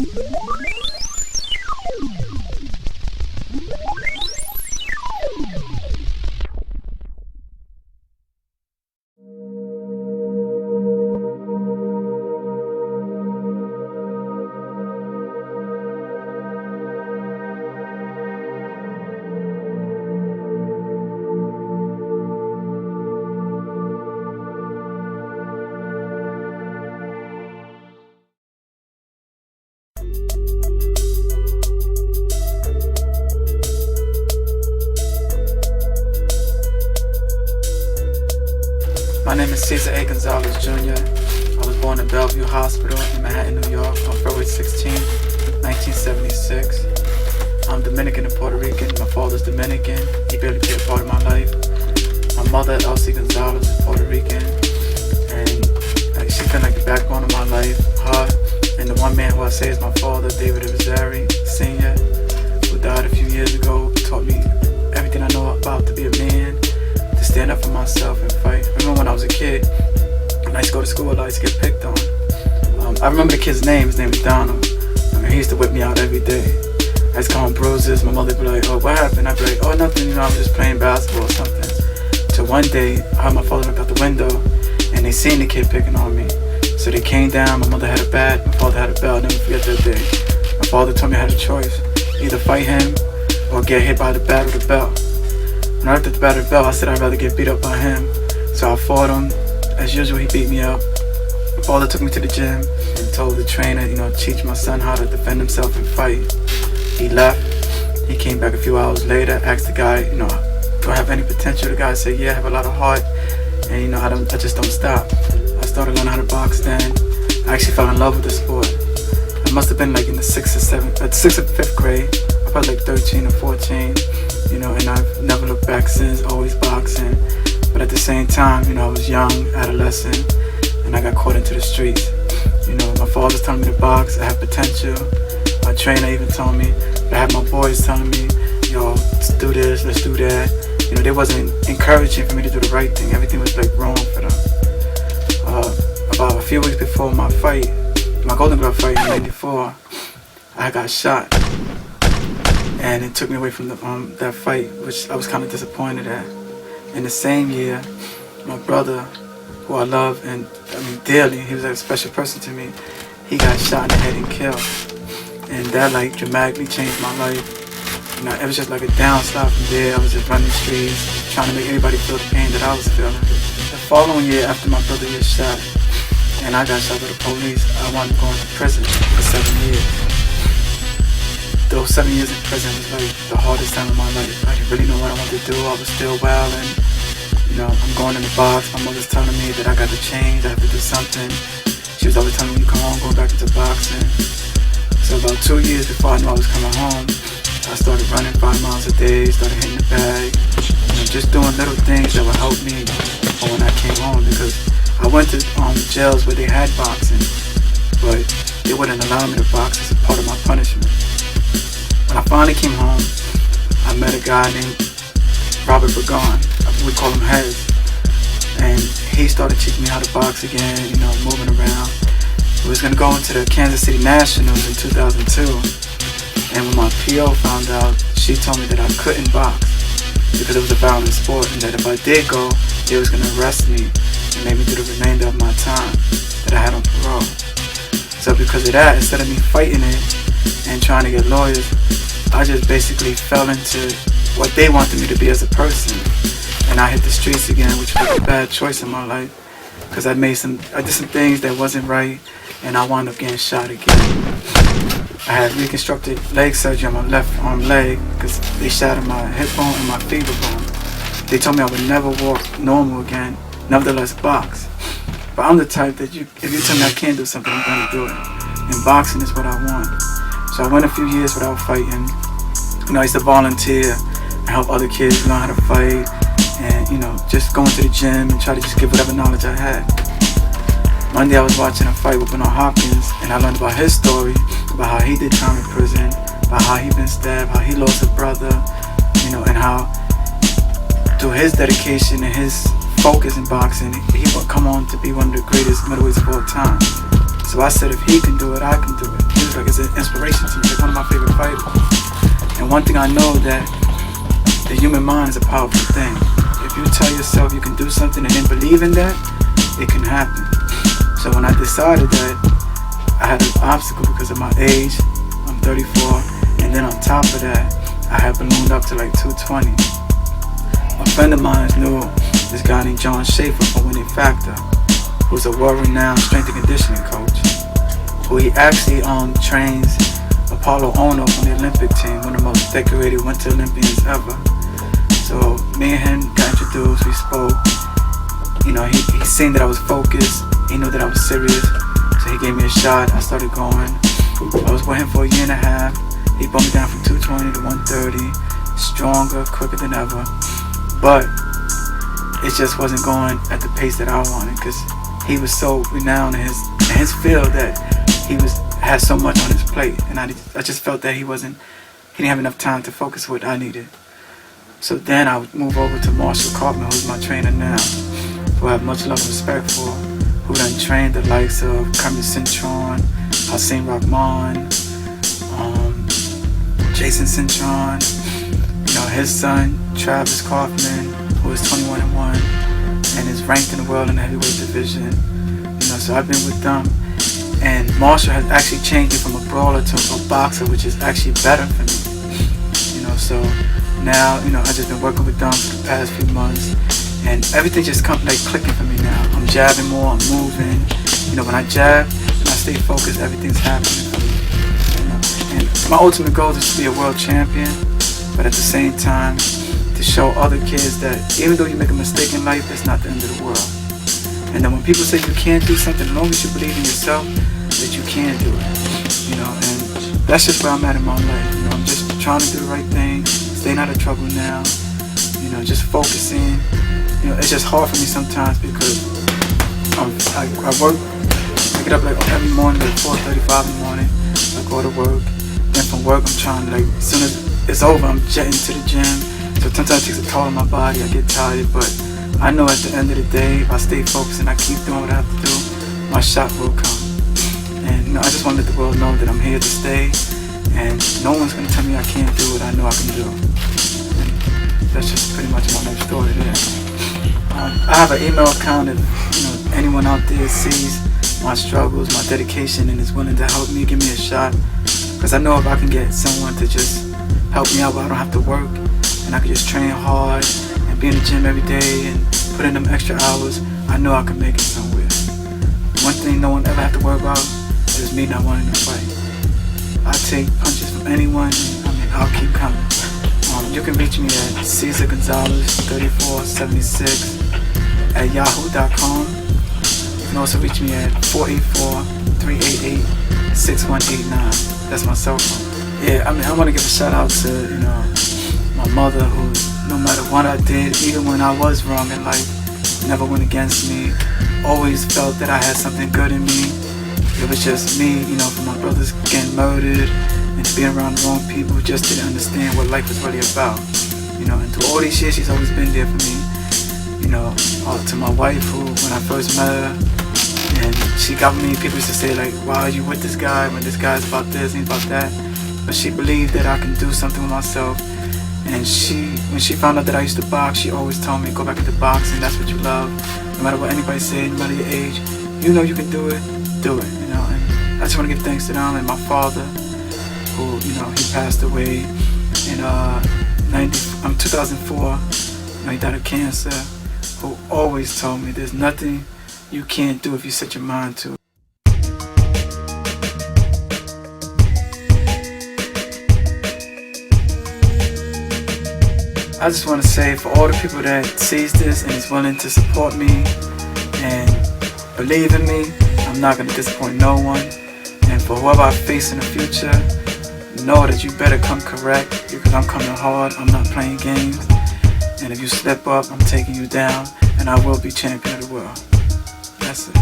My name is Cesar Gonzalez, Jr. I was born in Bellevue Hospital in Manhattan, New York on February 16, 1976. I'm Dominican and Puerto Rican. My father's Dominican. He barely played a part of my life. My mother, A.Gonzalez, is Puerto Rican. And she's been like the backbone of my life. Her and the one man who I say is my father, David Rizari, Sr., who died a few years ago, taught me everything I know about to be a man, to stand up for myself and fight. I remember when I was a kid, and I used to go to school, I used to get picked on. I remember the kid's name. His name was Donald. He used to whip me out every day. I used to call him bruises. My mother would be like, "Oh, what happened?" I'd be like, "Oh, nothing, I was just playing basketball or something." Till one day, I heard my father look out the window, and they seen the kid picking on me. So they came down. My mother had a bat, my father had a belt. I'll never forget that day. My father told me I had a choice: either fight him or get hit by the bat or the belt. When I looked at the bat or the belt, I said I'd rather get beat up by him. So I fought him. As usual, he beat me up. My father took me to the gym and told the trainer, teach my son how to defend himself and fight. He left. He came back a few hours later, asked the guy, do I have any potential? The guy said, yeah, I have a lot of heart, and I just don't stop. I started learning how to box then. I actually fell in love with the sport. I must have been like in the 6th or 5th grade. I was like 13 or 14, and I've never looked back since, always boxing. But at the same time, I was young, adolescent, and I got caught into the streets. My father's telling me to box, I have potential. My trainer even told me, but I had my boys telling me, let's do this, let's do that. They wasn't encouraging for me to do the right thing. Everything was like wrong for them. About a few weeks before my fight, my Golden Glove fight in '94, I got shot. And it took me away from that fight, which I was kind of disappointed at. In the same year, my brother, who I love and dearly, he was like a special person to me, he got shot in the head and killed. And that dramatically changed my life. It was just like a downslide from there. I was just running the streets, trying to make everybody feel the pain that I was feeling. The following year, after my brother was shot, and I got shot by the police, I wound up going to prison for 7 years. Those 7 years in prison was like the hardest time of my life. I didn't really know what I wanted to do. I was still wild, and I'm going in the box. My mother's telling me that I got to change, I have to do something. She was always telling me, come on, go back into boxing. So about 2 years before I knew I was coming home, I started running 5 miles a day, started hitting the bag, just doing little things that would help me when I came home, because I went to jails where they had boxing, but they wouldn't allow me to box as a part of my punishment. When I finally came home, I met a guy named Robert Burgon. We call him Hez. And he started teaching me how to box again, moving around. We was going to go into the Kansas City Nationals in 2002. And when my PO found out, she told me that I couldn't box because it was a violent sport, and that if I did go, they was going to arrest me and make me do the remainder of my time that I had on parole. So because of that, instead of me fighting it and trying to get lawyers, I just basically fell into what they wanted me to be as a person. And I hit the streets again, which was a bad choice in my life, because I did some things that wasn't right, and I wound up getting shot again. I had reconstructed leg surgery on my left arm leg because they shattered my hip bone and my femur bone. They told me I would never walk normal again, nevertheless box. But I'm the type that if you tell me I can't do something, I'm going to do it. And boxing is what I want. So I went a few years without fighting. I used to volunteer and help other kids learn how to fight, and just go into the gym and try to just give whatever knowledge I had. One day I was watching a fight with Bernard Hopkins, and I learned about his story, about how he did time in prison, about how he been stabbed, how he lost a brother, and how through his dedication and his focus in boxing, he would come on to be one of the greatest middleweights of all time. So I said, if he can do it, I can do it. He was was like, it's an inspiration to me, like one of my favorite fighters. And one thing I know, that the human mind is a powerful thing. If you tell yourself you can do something and then believe in that, it can happen. So when I decided that I had an obstacle because of my age, I'm 34, and then on top of that, I had ballooned up to like 220. A friend of mine knew this guy named John Schaefer from Winning Factor, who's a world-renowned strength and conditioning coach, who he actually trains Apollo Ono from the Olympic team, one of the most decorated Winter Olympians ever. So me and him got introduced, we spoke. You know, he seen that I was focused, he knew that I was serious, so he gave me a shot. I started going. I was with him for a year and a half. He brought me down from 220 to 130, stronger, quicker than ever. But it just wasn't going at the pace that I wanted, because he was so renowned in his field that he had so much on his plate, and I just felt that he didn't have enough time to focus what I needed. So then I would move over to Marshall Kaufman, who's my trainer now, who I have much love and respect for, who done trained the likes of Kermit Cintron, Hossein Rahman, Jason Cintron, you know, his son Travis Kaufman, who is 21-1 and is ranked in the world in the heavyweight division. You know, so I've been with them, and Marshall has actually changed me from a brawler to a boxer, which is actually better for me. You know, so now, you know, I've just been working with them for the past few months, and everything just comes like clicking for me now. I'm jabbing more, I'm moving. You know, when I jab and I stay focused, everything's happening for me. You know? And my ultimate goal is to be a world champion, but at the same time, to show other kids that even though you make a mistake in life, it's not the end of the world. And then when people say you can't do something, as long as you believe in yourself, that you can do it. You know, and that's just where I'm at in my life. You know, I'm just trying to do the right thing, staying out of trouble now. You know, just focusing. You know, it's just hard for me sometimes because I work. I get up like every morning, like 4:35 in the morning. I go to work. Then from work, I'm trying to, like, as soon as it's over, I'm jetting to the gym. So sometimes it takes a toll on my body. I get tired, but I know at the end of the day, if I stay focused and I keep doing what I have to do, my shot will come. And you know, I just want to let the world know that I'm here to stay, and no one's gonna tell me I can't do what I know I can do. And that's just pretty much my life story there. I have an email account if, you know, anyone out there sees my struggles, my dedication, and is willing to help me, give me a shot. Because I know if I can get someone to just help me out where I don't have to work, and I can just train hard and be in the gym every day and put in them extra hours, I know I can make it somewhere. One thing no one ever have to worry about is me not wanting to fight. I take punches from anyone, and I mean, I'll keep coming. You can reach me at Cesar Gonzalez 3476 at yahoo.com. You can also reach me at 484-388-6189. That's my cell phone. Yeah, I mean, I want to give a shout out to, you know, my mother, who, no matter what I did, even when I was wrong in life, never went against me, always felt that I had something good in me. It was just me, you know, for my brothers getting murdered and being around the wrong people who just didn't understand what life was really about. You know, and through all these years, she's always been there for me. You know, to my wife, who, when I first met her, and she got me, people used to say, like, why are you with this guy when this guy's about this and about that? But she believed that I can do something with myself. And when she found out that I used to box, she always told me, go back into boxing, that's what you love. No matter what anybody said, no matter your age, you know you can do it, do it, you know. And I just want to give thanks to them and my father, who, you know, he passed away in 2004. You know, he died of cancer, who always told me there's nothing you can't do if you set your mind to it. I just want to say, for all the people that sees this and is willing to support me and believe in me, I'm not going to disappoint no one. And for whoever I face in the future, know that you better come correct, because I'm coming hard, I'm not playing games. And if you slip up, I'm taking you down, and I will be champion of the world. That's it.